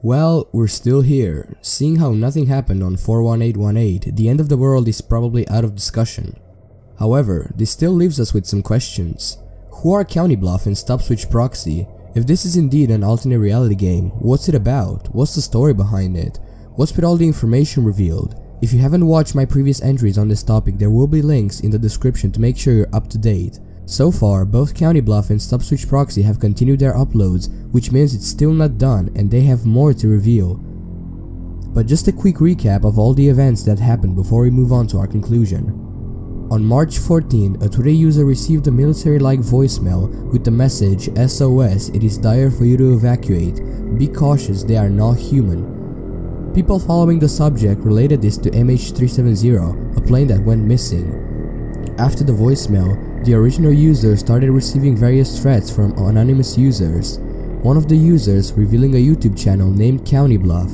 Well, we're still here. Seeing how nothing happened on 41818, the end of the world is probably out of discussion. However, this still leaves us with some questions. Who are County Bluff and Stop Switch Proxy? If this is indeed an alternate reality game, what's it about? What's the story behind it? What's with all the information revealed? If you haven't watched my previous entries on this topic, there will be links in the description to make sure you're up to date. So far, both County Bluff and Stop Switch Proxy have continued their uploads, which means it's still not done and they have more to reveal. But just a quick recap of all the events that happened before we move on to our conclusion. On March 14, a Twitter user received a military-like voicemail with the message SOS, it is dire for you to evacuate, be cautious, they are not human. People following the subject related this to MH370, a plane that went missing. After the voicemail, the original user started receiving various threats from anonymous users, one of the users revealing a YouTube channel named County Bluff.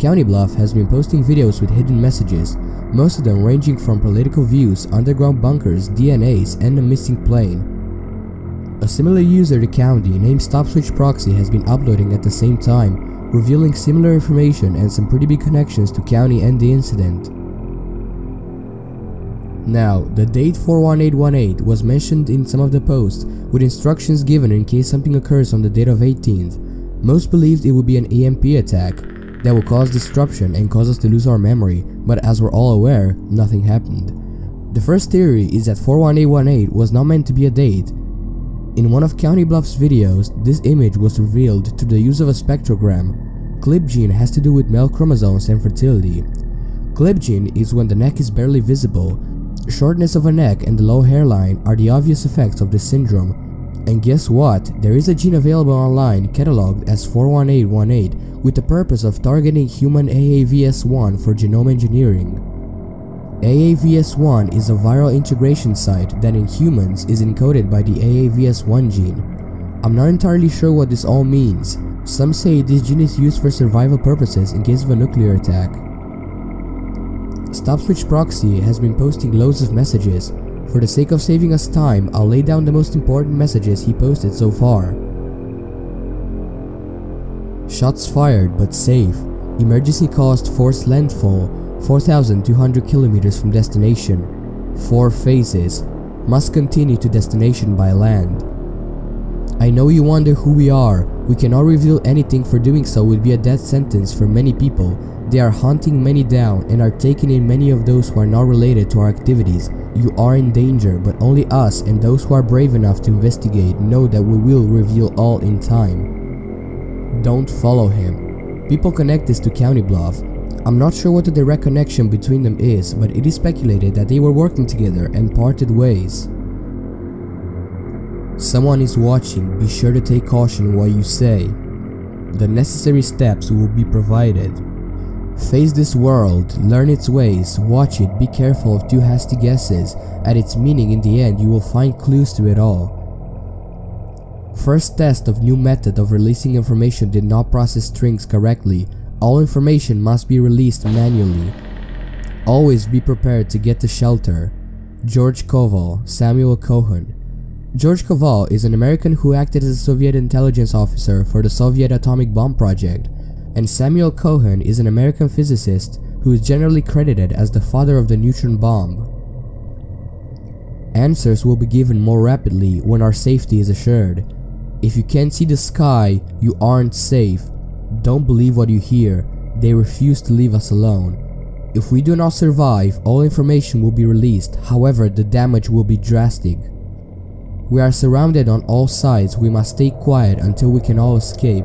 County Bluff has been posting videos with hidden messages, most of them ranging from political views, underground bunkers, DNAs, and a missing plane. A similar user to County named Stop Switch Proxy has been uploading at the same time, revealing similar information and some pretty big connections to County and the incident. Now, the date 41818 was mentioned in some of the posts, with instructions given in case something occurs on the date of 18th. Most believed it would be an EMP attack that will cause disruption and cause us to lose our memory, but as we're all aware, nothing happened. The first theory is that 41818 was not meant to be a date. In one of County Bluff's videos, this image was revealed through the use of a spectrogram. Clip gene has to do with male chromosomes and fertility. Clip gene is when the neck is barely visible. Shortness of a neck and the low hairline are the obvious effects of this syndrome. And guess what? There is a gene available online catalogued as 41818 with the purpose of targeting human AAVS1 for genome engineering. AAVS1 is a viral integration site that in humans is encoded by the AAVS1 gene. I'm not entirely sure what this all means. Some say this gene is used for survival purposes in case of a nuclear attack. Stop Switch Proxy has been posting loads of messages. For the sake of saving us time, I'll lay down the most important messages he posted so far. Shots fired but safe. Emergency caused forced landfall 4,200 kilometers from destination. 4 phases. Must continue to destination by land. I know you wonder who we are. We cannot reveal anything, for doing so would be a death sentence for many people. They are hunting many down and are taking in many of those who are not related to our activities. You are in danger, but only us and those who are brave enough to investigate know that we will reveal all in time. Don't follow him. People connect this to County Bluff. I'm not sure what the direct connection between them is, but it is speculated that they were working together and parted ways. Someone is watching, be sure to take caution in what you say. The necessary steps will be provided. Face this world, learn its ways, watch it, be careful of too hasty guesses. At its meaning, in the end, you will find clues to it all. First test of new method of releasing information did not process strings correctly. All information must be released manually. Always be prepared to get to shelter. George Koval, Samuel Cohen. George Koval is an American who acted as a Soviet intelligence officer for the Soviet atomic bomb project, and Samuel Cohen is an American physicist who is generally credited as the father of the neutron bomb. Answers will be given more rapidly when our safety is assured. If you can't see the sky, you aren't safe. Don't believe what you hear. They refuse to leave us alone. If we do not survive, all information will be released. However, the damage will be drastic. We are surrounded on all sides. We must stay quiet until we can all escape.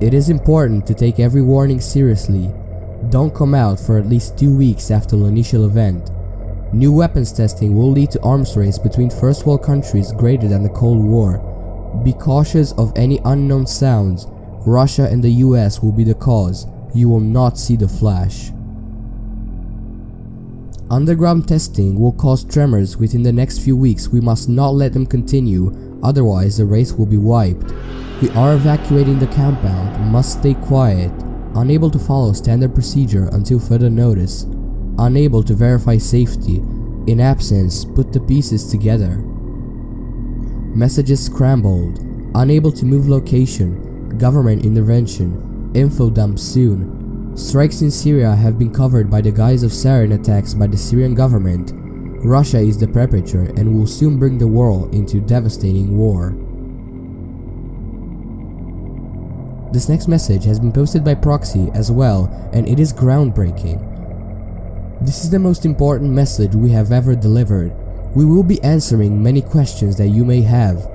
It is important to take every warning seriously. Don't come out for at least 2 weeks after the initial event. New weapons testing will lead to arms race between first world countries greater than the Cold War. Be cautious of any unknown sounds. Russia and the US will be the cause. You will not see the flash. Underground testing will cause tremors within the next few weeks. We must not let them continue, otherwise the race will be wiped. We are evacuating the compound, must stay quiet, unable to follow standard procedure until further notice, unable to verify safety, in absence, put the pieces together. Messages scrambled, unable to move location, government intervention, info dump soon. Strikes in Syria have been covered by the guise of sarin attacks by the Syrian government. Russia is the perpetrator and will soon bring the world into devastating war. This next message has been posted by proxy as well, and it is groundbreaking. This is the most important message we have ever delivered. We will be answering many questions that you may have.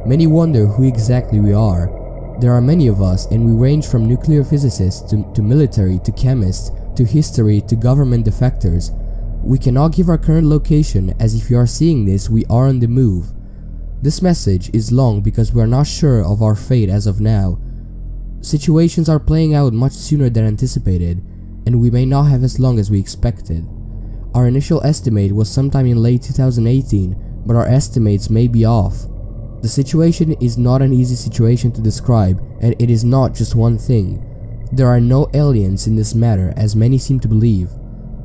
Many wonder who exactly we are. There are many of us, and we range from nuclear physicists to military to chemists to history to government defectors. We cannot give our current location, as if you are seeing this, we are on the move. This message is long because we are not sure of our fate as of now. Situations are playing out much sooner than anticipated, and we may not have as long as we expected. Our initial estimate was sometime in late 2018, but our estimates may be off. The situation is not an easy situation to describe, and it is not just one thing. There are no aliens in this matter, as many seem to believe.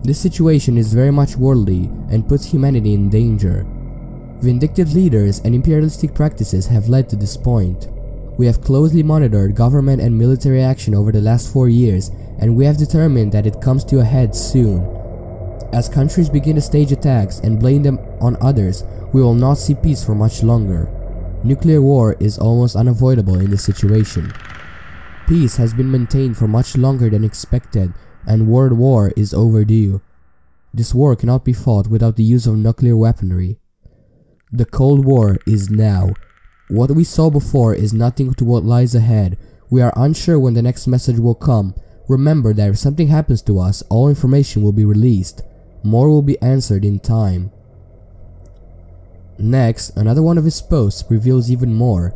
This situation is very much worldly and puts humanity in danger. Vindictive leaders and imperialistic practices have led to this point. We have closely monitored government and military action over the last 4 years, and we have determined that it comes to a head soon. As countries begin to stage attacks and blame them on others, we will not see peace for much longer. Nuclear war is almost unavoidable in this situation. Peace has been maintained for much longer than expected, and world war is overdue. This war cannot be fought without the use of nuclear weaponry. The Cold War is now. What we saw before is nothing to what lies ahead. We are unsure when the next message will come. Remember that if something happens to us, all information will be released. More will be answered in time. Next, another one of his posts reveals even more.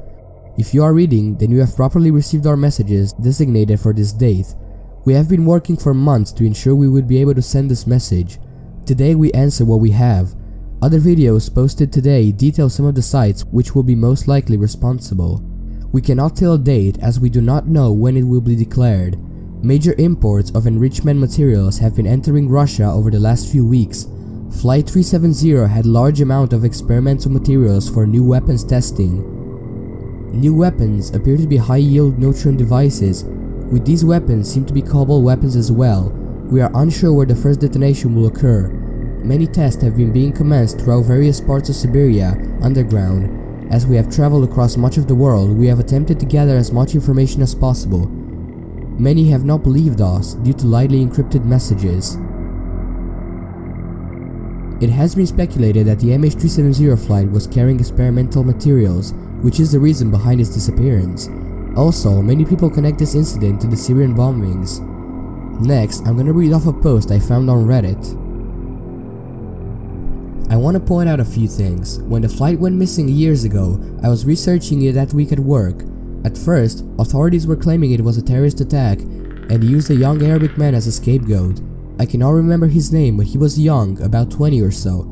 If you are reading, then you have properly received our messages designated for this date. We have been working for months to ensure we would be able to send this message. Today we answer what we have. Other videos posted today detail some of the sites which will be most likely responsible. We cannot tell a date as we do not know when it will be declared. Major imports of enrichment materials have been entering Russia over the last few weeks. Flight 370 had large amount of experimental materials for new weapons testing. New weapons appear to be high-yield neutron devices. With these weapons seem to be Cobalt weapons as well. We are unsure where the first detonation will occur. Many tests have been being commenced throughout various parts of Siberia, underground. As we have traveled across much of the world, we have attempted to gather as much information as possible. Many have not believed us due to lightly encrypted messages. It has been speculated that the MH370 flight was carrying experimental materials, which is the reason behind its disappearance. Also, many people connect this incident to the Syrian bombings. Next, I'm gonna read off a post I found on Reddit. I want to point out a few things. When the flight went missing years ago, I was researching it that week at work. At first, authorities were claiming it was a terrorist attack and used a young Arabic man as a scapegoat. I cannot remember his name, but he was young, about 20 or so.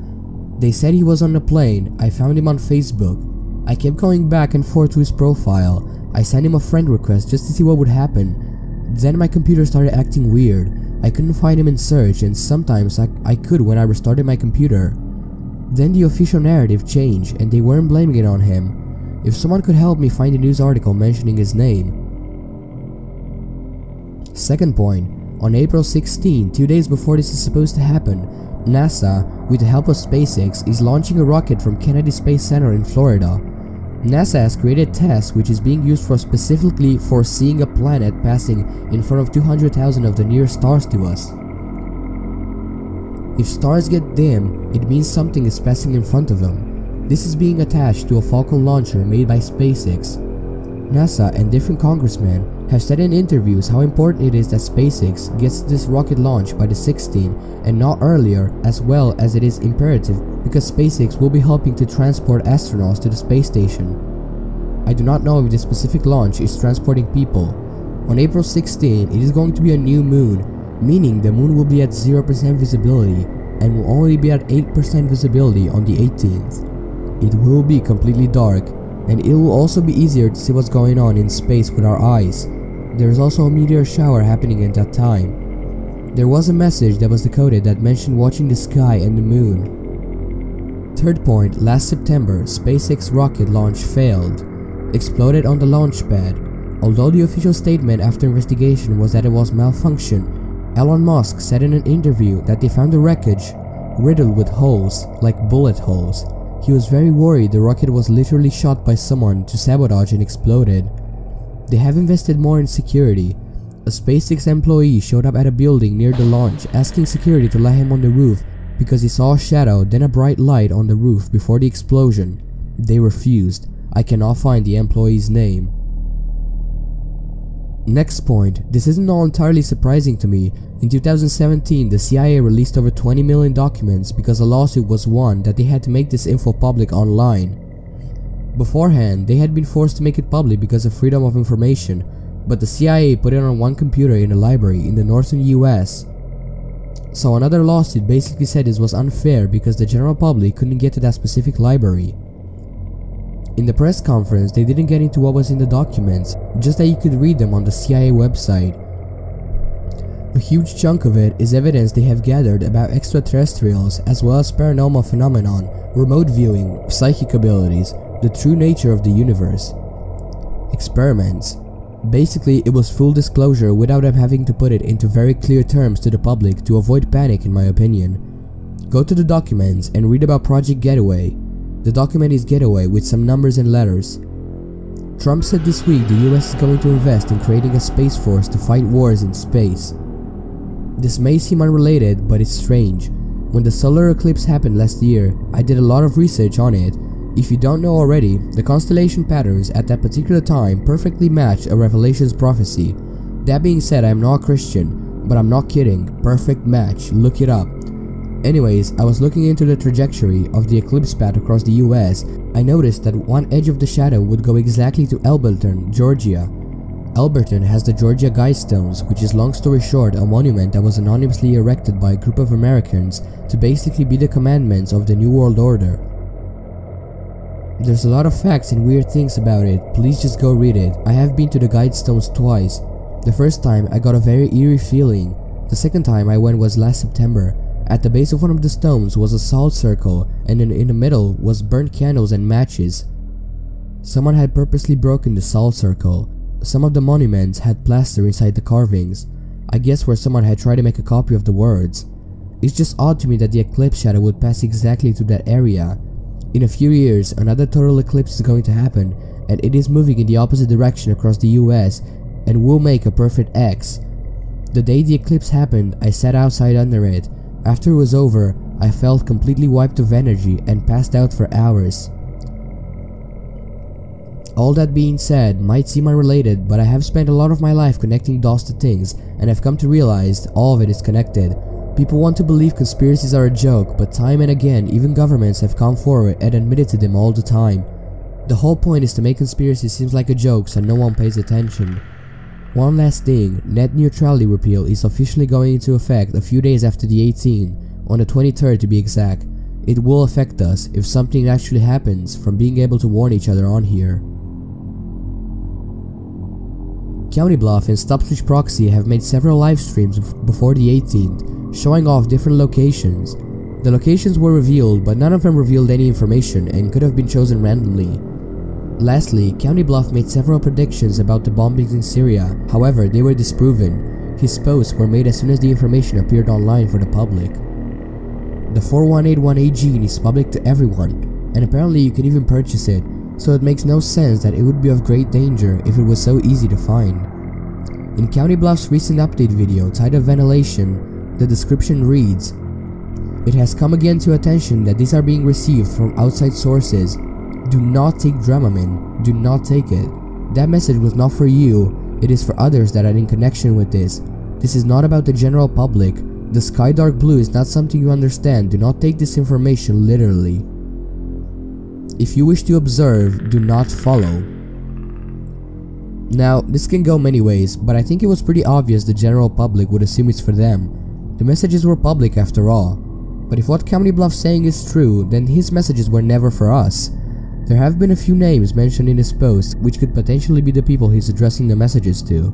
They said he was on a plane. I found him on Facebook. I kept going back and forth to his profile. I sent him a friend request just to see what would happen. Then my computer started acting weird. I couldn't find him in search, and sometimes I could when I restarted my computer. Then the official narrative changed, and they weren't blaming it on him. If someone could help me find a news article mentioning his name. Second point, on April 16, 2 days before this is supposed to happen, NASA, with the help of SpaceX, is launching a rocket from Kennedy Space Center in Florida. NASA has created a test which is being used specifically for seeing a planet passing in front of 200,000 of the nearest stars to us. If stars get dim, it means something is passing in front of them. This is being attached to a Falcon launcher made by SpaceX. NASA and different congressmen have said in interviews how important it is that SpaceX gets this rocket launched by the 16th and not earlier, as well as it is imperative because SpaceX will be helping to transport astronauts to the space station. I do not know if this specific launch is transporting people. On April 16, it is going to be a new moon, meaning the moon will be at 0% visibility and will only be at 8% visibility on the 18th. It will be completely dark, and it will also be easier to see what's going on in space with our eyes. There is also a meteor shower happening at that time. There was a message that was decoded that mentioned watching the sky and the moon. Third point, last September, SpaceX rocket launch failed. Exploded on the launch pad. Although the official statement after investigation was that it was malfunction, Elon Musk said in an interview that they found the wreckage riddled with holes, like bullet holes. He was very worried the rocket was literally shot by someone to sabotage and exploded. They have invested more in security. A SpaceX employee showed up at a building near the launch asking security to let him on the roof because he saw a shadow then a bright light on the roof before the explosion. They refused. I cannot find the employee's name. Next point, this isn't all entirely surprising to me. In 2017, the CIA released over 20 million documents because a lawsuit was won that they had to make this info public online. Beforehand, they had been forced to make it public because of freedom of information, but the CIA put it on one computer in a library in the northern US. So another lawsuit basically said this was unfair because the general public couldn't get to that specific library. In the press conference, they didn't get into what was in the documents, just that you could read them on the CIA website. A huge chunk of it is evidence they have gathered about extraterrestrials as well as paranormal phenomenon, remote viewing, psychic abilities, the true nature of the universe. Experiments. Basically, it was full disclosure without them having to put it into very clear terms to the public to avoid panic, in my opinion. Go to the documents and read about Project Getaway. The document is Getaway with some numbers and letters. Trump said this week the US is going to invest in creating a space force to fight wars in space. This may seem unrelated, but it's strange. When the solar eclipse happened last year, I did a lot of research on it. If you don't know already, the constellation patterns at that particular time perfectly matched a Revelations prophecy. That being said, I am not a Christian, but I'm not kidding. Perfect match, look it up. Anyways, I was looking into the trajectory of the eclipse path across the US. I noticed that one edge of the shadow would go exactly to Elberton, Georgia. Elberton has the Georgia Guidestones, which is, long story short, a monument that was anonymously erected by a group of Americans to basically be the commandments of the New World Order. There's a lot of facts and weird things about it, please just go read it. I have been to the Guidestones twice. The first time I got a very eerie feeling. The second time I went was last September. At the base of one of the stones was a salt circle, and in the middle was burnt candles and matches. Someone had purposely broken the salt circle. Some of the monuments had plaster inside the carvings, I guess where someone had tried to make a copy of the words. It's just odd to me that the eclipse shadow would pass exactly through that area. In a few years, another total eclipse is going to happen, and it is moving in the opposite direction across the US and will make a perfect X. The day the eclipse happened, I sat outside under it. After it was over, I felt completely wiped of energy and passed out for hours. All that being said might seem unrelated, but I have spent a lot of my life connecting dots to things, and I've come to realize all of it is connected. People want to believe conspiracies are a joke, but time and again, even governments have come forward and admitted to them all the time. The whole point is to make conspiracy seem like a joke so no one pays attention. One last thing, net neutrality repeal is officially going into effect a few days after the 18th, on the 23rd to be exact. It will affect us if something actually happens from being able to warn each other on here. County Bluff and StopSwitch Proxy have made several live streams before the 18th, showing off different locations. The locations were revealed, but none of them revealed any information and could have been chosen randomly. Lastly, County Bluff made several predictions about the bombings in Syria, however they were disproven. His posts were made as soon as the information appeared online for the public. The 4181A gene is public to everyone, and apparently you can even purchase it, so it makes no sense that it would be of great danger if it was so easy to find. In County Bluff's recent update video titled Ventilation, the description reads, "It has come again to attention that these are being received from outside sources. Do not take Dramamine. Do not take it. That message was not for you. It is for others that are in connection with this. This is not about the general public. The sky dark blue is not something you understand. Do not take this information literally. If you wish to observe, do not follow." Now, this can go many ways, but I think it was pretty obvious the general public would assume it's for them. The messages were public after all. But if what County Bluff's saying is true, then his messages were never for us. There have been a few names mentioned in his post which could potentially be the people he's addressing the messages to.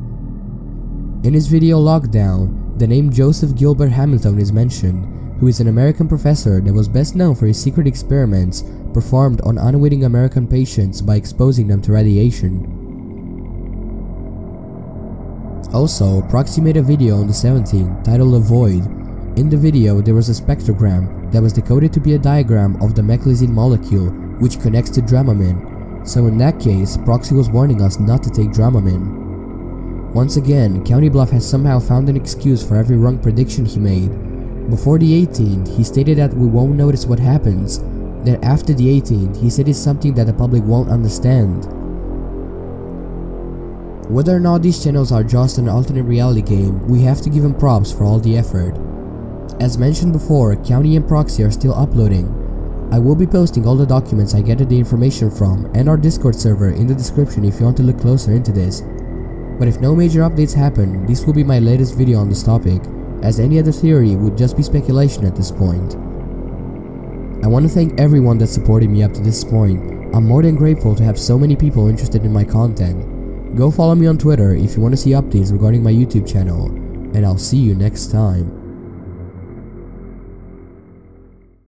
In his video Lockdown, the name Joseph Gilbert Hamilton is mentioned, who is an American professor that was best known for his secret experiments performed on unwitting American patients by exposing them to radiation. Also, Proxy made a video on the 17th titled Avoid. In the video, there was a spectrogram that was decoded to be a diagram of the meclizine molecule which connects to Dramamine. So in that case, Proxy was warning us not to take Dramamine. Once again, County Bluff has somehow found an excuse for every wrong prediction he made. Before the 18th, he stated that we won't notice what happens. Then after the 18th, he said it's something that the public won't understand. Whether or not these channels are just an alternate reality game, we have to give him props for all the effort. As mentioned before, County and Proxy are still uploading. I will be posting all the documents I gathered the information from and our Discord server in the description if you want to look closer into this. But if no major updates happen, this will be my latest video on this topic, as any other theory would just be speculation at this point. I want to thank everyone that supported me up to this point. I'm more than grateful to have so many people interested in my content. Go follow me on Twitter if you want to see updates regarding my YouTube channel, and I'll see you next time.